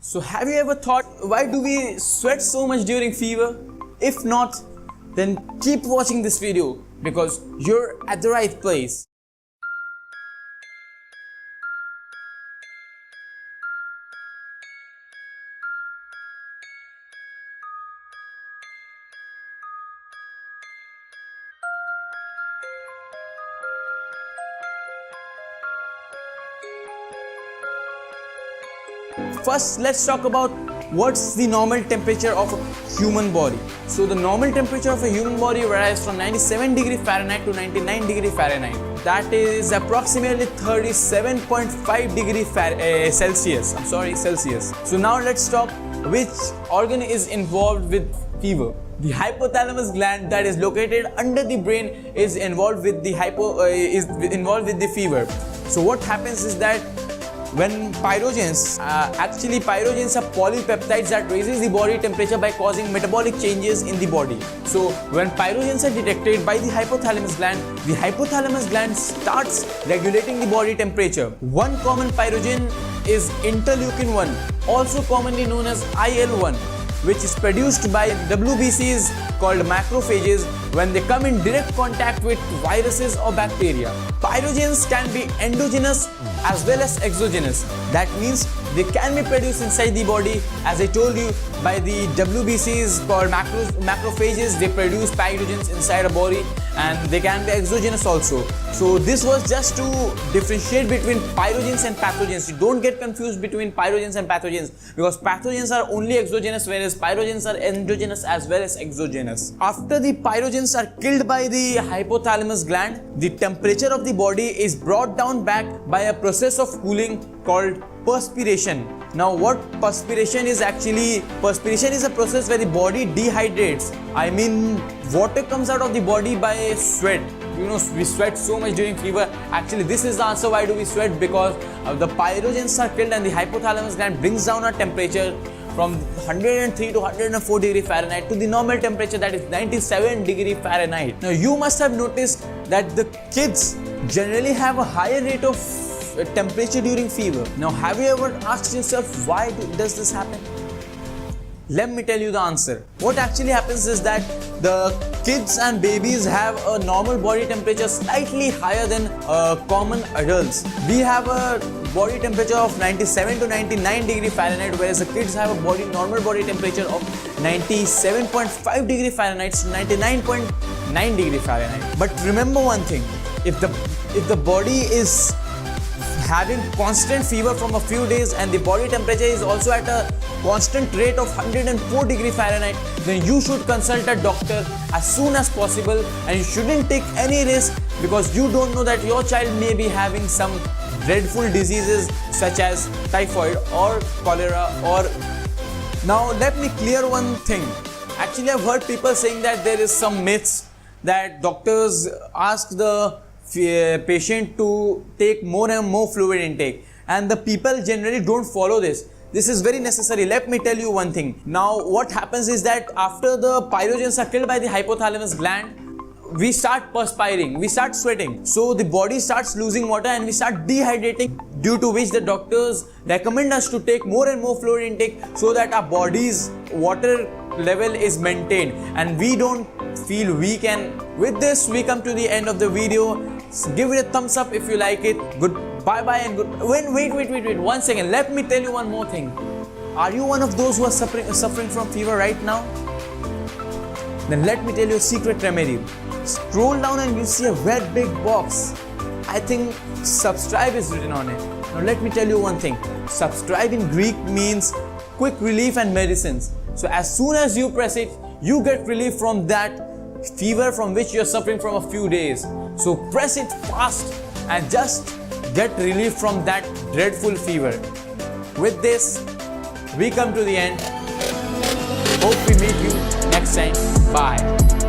So have you ever thought, why do we sweat so much during fever? If not, then keep watching this video because you're at the right place. First, let's talk about what's the normal temperature of a human body. So the normal temperature of a human body varies from 97 degree Fahrenheit to 99 degree Fahrenheit. That is approximately 37.5 degree Celsius. Celsius. So now let's talk which organ is involved with fever. The hypothalamus gland that is located under the brain is involved with the fever. So what happens is that when pyrogens are polypeptides that raises the body temperature by causing metabolic changes in the body. So when pyrogens are detected by the hypothalamus gland starts regulating the body temperature. One common pyrogen is interleukin 1, also commonly known as IL-1, which is produced by WBCs called macrophages when they come in direct contact with viruses or bacteria. Pyrogens can be endogenous as well as exogenous. That means they can be produced inside the body, as I told you, by the WBCs called macrophages. They produce pyrogens inside a body, and they can be exogenous also. So this was just to differentiate between pyrogens and pathogens. You don't get confused between pyrogens and pathogens, because pathogens are only exogenous, whereas pyrogens are endogenous as well as exogenous. After the pyrogens are killed by the hypothalamus gland, the temperature of the body is brought down back by a process of cooling called perspiration. Now what perspiration is actually? Perspiration is a process where the body dehydrates. I mean, water comes out of the body by sweat. You know, we sweat so much during fever. Actually, this is the answer why do we sweat, because the pyrogens are killed and the hypothalamus gland brings down our temperature from 103 to 104 degree Fahrenheit to the normal temperature, that is 97 degree Fahrenheit. Now you must have noticed that the kids generally have a higher rate of temperature during fever. Now have you ever asked yourself why does this happen? Let me tell you the answer. What actually happens is that the kids and babies have a normal body temperature slightly higher than common adults. We have a body temperature of 97 to 99 degree Fahrenheit, whereas the kids have a normal body temperature of 97.5 degree Fahrenheit to 99.9 degree Fahrenheit. But remember one thing, if the body is having constant fever from a few days and the body temperature is also at a constant rate of 104 degree Fahrenheit, then you should consult a doctor as soon as possible, and you shouldn't take any risk, because you don't know that your child may be having some dreadful diseases such as typhoid or cholera. Or now let me clear one thing. Actually, I've heard people saying that there is some myths that doctors ask the patient to take more and more fluid intake, and the people generally don't follow this. This is very necessary. Let me tell you one thing. Now what happens is that after the pyrogens are killed by the hypothalamus gland, we start perspiring, we start sweating. So the body starts losing water and we start dehydrating, due to which the doctors recommend us to take more and more fluid intake so that our body's water level is maintained and we don't feel weak. And with this we come to the end of the video. So give it a thumbs up if you like it. Bye bye and good. Wait 1 second. Let me tell you one more thing. Are you one of those who are suffering from fever right now? Then let me tell you a secret remedy. Scroll down and you see a very big box. I think subscribe is written on it. Now let me tell you one thing. Subscribe in Greek means quick relief and medicines. So as soon as you press it, you get relief from that fever from which you're suffering from a few days. So press it fast and just get relief from that dreadful fever. With this, we come to the end. Hope we meet you next time. Bye.